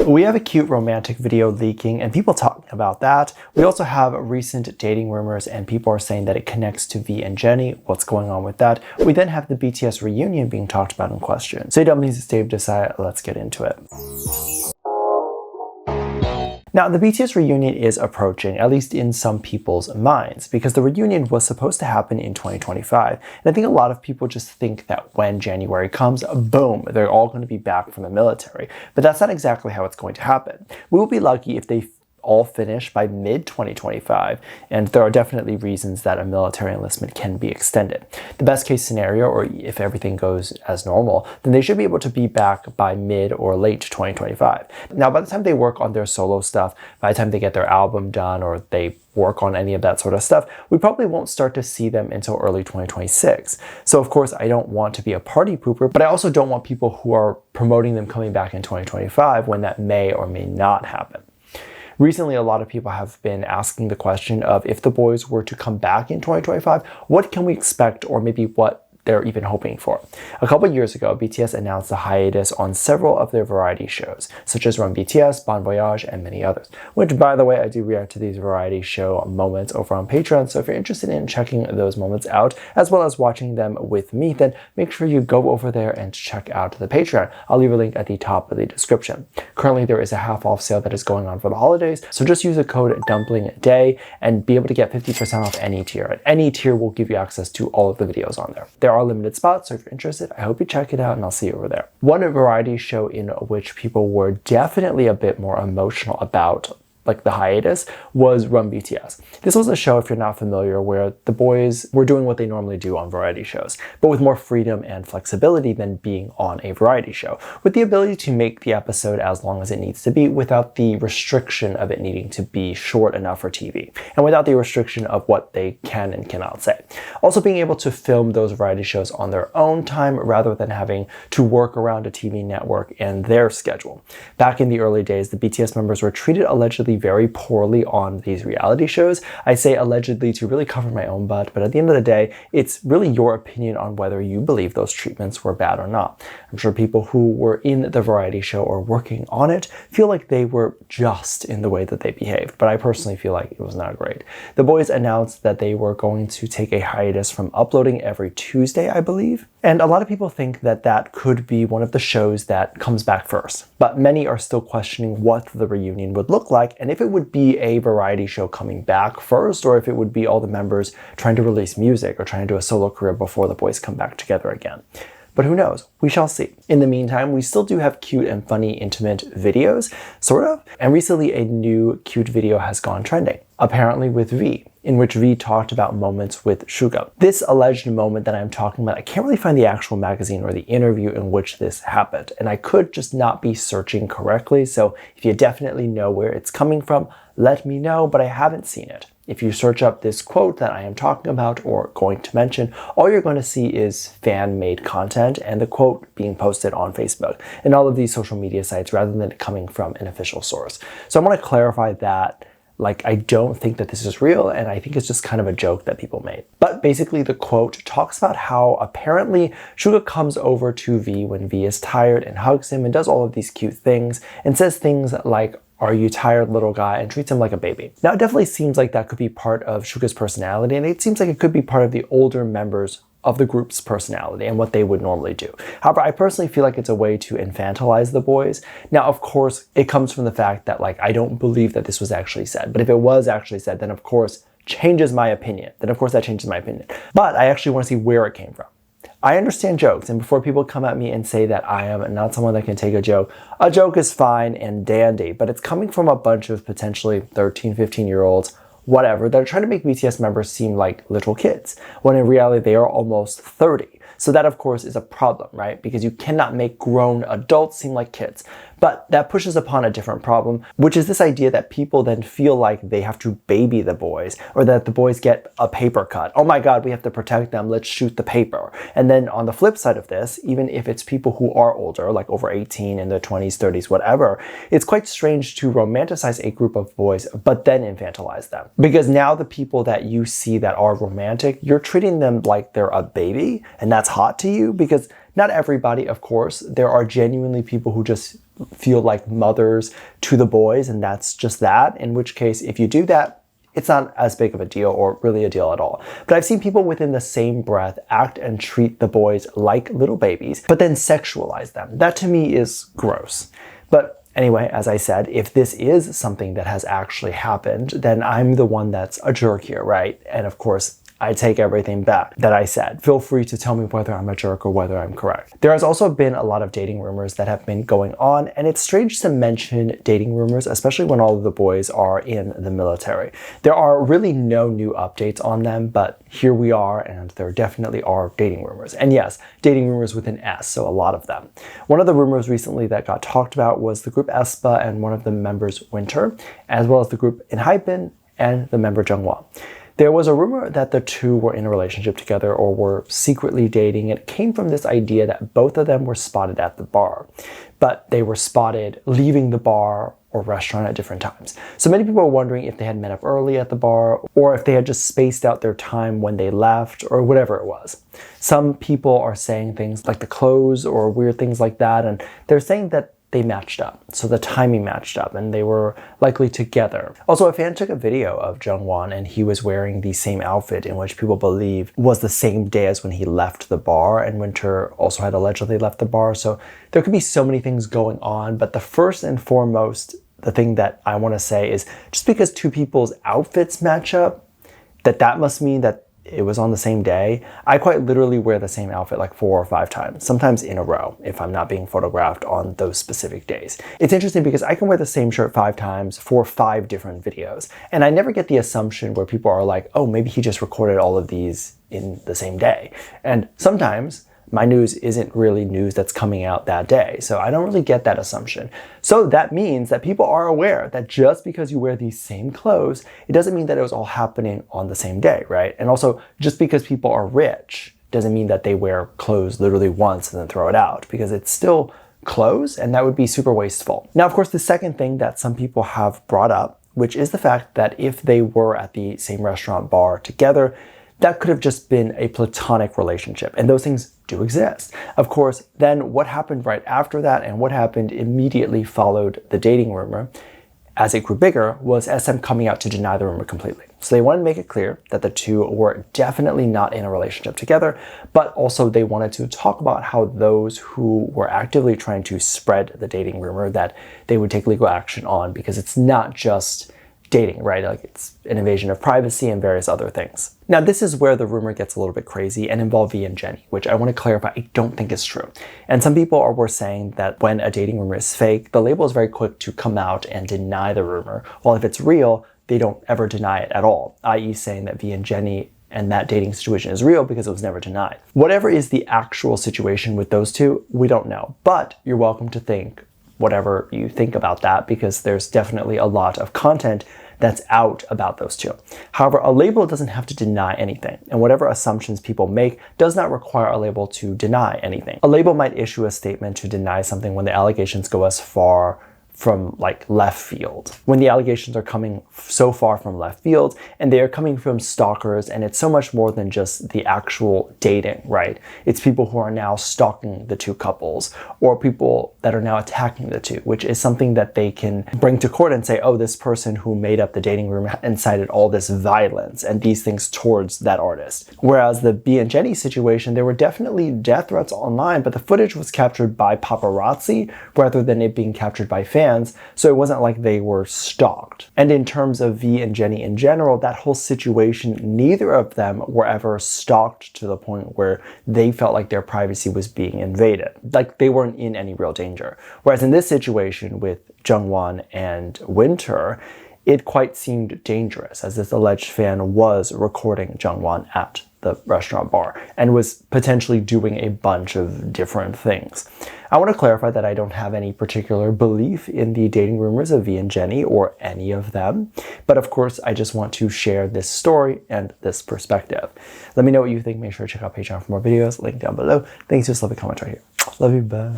We have a cute romantic video leaking and people talking about that. We also have recent dating rumors and people are saying that it connects to V and Jennie. What's going on with that? We then have the BTS reunion being talked about in question. So that means it's Dave Disci. Let's get into it. Now, the BTS reunion is approaching, at least in some people's minds, because the reunion was supposed to happen in 2025. And I think a lot of people just think that when January comes, boom, they're all going to be back from the military. But that's not exactly how it's going to happen. We will be lucky if they all finish by mid-2025, and there are definitely reasons that a military enlistment can be extended. The best case scenario, or if everything goes as normal, then they should be able to be back by mid or late 2025. Now, by the time they work on their solo stuff, by the time they get their album done or they work on any of that sort of stuff, we probably won't start to see them until early 2026. So of course, I don't want to be a party pooper, but I also don't want people who are promoting them coming back in 2025 when that may or may not happen. Recently, a lot of people have been asking the question of if the boys were to come back in 2025, what can we expect, or maybe what they're even hoping for. A couple years ago, BTS announced a hiatus on several of their variety shows, such as Run BTS, Bon Voyage, and many others. Which, by the way, I do react to these variety show moments over on Patreon, so if you're interested in checking those moments out, as well as watching them with me, then make sure you go over there and check out the Patreon. I'll leave a link at the top of the description. Currently, there is a half-off sale that is going on for the holidays, so just use the code DUMPLINGDAY and be able to get 50% off any tier. And any tier will give you access to all of the videos on there. There are limited spots, so if you're interested, I hope you check it out and I'll see you over there. One variety show in which people were definitely a bit more emotional about, like the hiatus, was Run BTS. This was a show, if you're not familiar, where the boys were doing what they normally do on variety shows, but with more freedom and flexibility than being on a variety show, with the ability to make the episode as long as it needs to be without the restriction of it needing to be short enough for TV, and without the restriction of what they can and cannot say. Also being able to film those variety shows on their own time rather than having to work around a TV network and their schedule. Back in the early days, the BTS members were treated allegedly very poorly on these reality shows. I say allegedly to really cover my own butt, but at the end of the day, it's really your opinion on whether you believe those treatments were bad or not. I'm sure people who were in the variety show or working on it feel like they were just in the way that they behaved, but I personally feel like it was not great. The boys announced that they were going to take a hiatus from uploading every Tuesday, I believe. And a lot of people think that that could be one of the shows that comes back first. But many are still questioning what the reunion would look like and if it would be a variety show coming back first, or if it would be all the members trying to release music or trying to do a solo career before the boys come back together again. But who knows? We shall see. In the meantime, we still do have cute and funny intimate videos, sort of. And recently a new cute video has gone trending, apparently with V, in which V talked about moments with Suga. This alleged moment that I'm talking about, I can't really find the actual magazine or the interview in which this happened, and I could just not be searching correctly, so if you definitely know where it's coming from, let me know, but I haven't seen it. If you search up this quote that I am talking about or going to mention, all you're going to see is fan-made content and the quote being posted on Facebook and all of these social media sites rather than it coming from an official source. So I want to clarify that. Like, I don't think that this is real, and I think it's just kind of a joke that people made. But basically, the quote talks about how apparently Suga comes over to V when V is tired and hugs him and does all of these cute things and says things like, "Are you tired, little guy?" and treats him like a baby. Now, it definitely seems like that could be part of Suga's personality, and it seems like it could be part of the older members of the group's personality and what they would normally do. However, I personally feel like it's a way to infantilize the boys. Now, of course, it comes from the fact that, like, I don't believe that this was actually said. But if it was actually said, then of course changes my opinion. Then of course that changes my opinion. But I actually want to see where it came from. I understand jokes, and before people come at me and say that I am not someone that can take a joke is fine and dandy, but it's coming from a bunch of potentially 13, 15-year-olds, whatever, that are trying to make BTS members seem like little kids, when in reality they are almost 30. So that, of course, is a problem, right? Because you cannot make grown adults seem like kids. But that pushes upon a different problem, which is this idea that people then feel like they have to baby the boys, or that the boys get a paper cut. Oh my God, we have to protect them, let's shoot the paper. And then on the flip side of this, even if it's people who are older, like over 18, in their 20s, 30s, whatever, it's quite strange to romanticize a group of boys, but then infantilize them. Because now the people that you see that are romantic, you're treating them like they're a baby, and that's hot to you, because not everybody, of course, there are genuinely people who just feel like mothers to the boys, and that's just that. In which case, if you do that, it's not as big of a deal or really a deal at all. But I've seen people within the same breath act and treat the boys like little babies, but then sexualize them. That to me is gross. But anyway, as I said, if this is something that has actually happened, then I'm the one that's a jerk here, right? And of course, I take everything back that I said. Feel free to tell me whether I'm a jerk or whether I'm correct. There has also been a lot of dating rumors that have been going on, and it's strange to mention dating rumors, especially when all of the boys are in the military. There are really no new updates on them, but here we are, and there definitely are dating rumors. And yes, dating rumors with an S, so a lot of them. One of the rumors recently that got talked about was the group aespa and one of the members, Winter, as well as the group ENHYPEN and the member Jungwon. There was a rumor that the two were in a relationship together or were secretly dating. It came from this idea that both of them were spotted at the bar, but they were spotted leaving the bar or restaurant at different times. So many people are wondering if they had met up early at the bar or if they had just spaced out their time when they left or whatever it was. Some people are saying things like the clothes or weird things like that, and they're saying that they matched up. So the timing matched up and they were likely together. Also, a fan took a video of Jungwon and he was wearing the same outfit in which people believe was the same day as when he left the bar, and Winter also had allegedly left the bar. So there could be so many things going on, but the first and foremost, the thing that I want to say is just because two people's outfits match up, that must mean that it was on the same day. I quite literally wear the same outfit like 4 or 5 times, sometimes in a row if I'm not being photographed on those specific days. It's interesting because I can wear the same shirt 5 times for 5 different videos. And I never get the assumption where people are like, oh, maybe he just recorded all of these in the same day. And sometimes my news isn't really news that's coming out that day. So I don't really get that assumption. So that means that people are aware that just because you wear these same clothes, it doesn't mean that it was all happening on the same day, right? And also, just because people are rich doesn't mean that they wear clothes literally once and then throw it out, because it's still clothes and that would be super wasteful. Now, of course, the second thing that some people have brought up, which is the fact that if they were at the same restaurant bar together, that could have just been a platonic relationship, and those things do exist. Of course, then what happened right after that and what happened immediately followed the dating rumor, as it grew bigger, was SM coming out to deny the rumor completely. So they wanted to make it clear that the two were definitely not in a relationship together, but also they wanted to talk about how those who were actively trying to spread the dating rumor, that they would take legal action on, because it's not just dating, right? Like, it's an invasion of privacy and various other things. Now, this is where the rumor gets a little bit crazy and involved V and Jennie, which I want to clarify, I don't think is true. And some people were saying that when a dating rumor is fake, the label is very quick to come out and deny the rumor, while if it's real, they don't ever deny it at all, i.e. saying that V and Jennie and that dating situation is real because it was never denied. Whatever is the actual situation with those two, we don't know, but you're welcome to think whatever you think about that, because there's definitely a lot of content that's out about those two. However, a label doesn't have to deny anything, and whatever assumptions people make does not require a label to deny anything. A label might issue a statement to deny something when the allegations go as far from like left field. When the allegations are coming so far from left field and they are coming from stalkers, and it's so much more than just the actual dating, right? It's people who are now stalking the two couples, or people that are now attacking the two, which is something that they can bring to court and say, oh, this person who made up the dating room incited all this violence and these things towards that artist. Whereas the B and Jennie situation, there were definitely death threats online, but the footage was captured by paparazzi rather than it being captured by fans. So it wasn't like they were stalked. And in terms of V and Jennie in general, that whole situation, neither of them were ever stalked to the point where they felt like their privacy was being invaded. Like, they weren't in any real danger. Whereas in this situation with Jungwon and Winter, it quite seemed dangerous, as this alleged fan was recording Jungwon at the restaurant bar and was potentially doing a bunch of different things. I want to clarify that I don't have any particular belief in the dating rumors of V and Jennie or any of them, but of course I just want to share this story and this perspective. Let me know what you think. Make sure to check out Patreon for more videos, link down below. Thanks, just leave a comment right here. Love you, bye.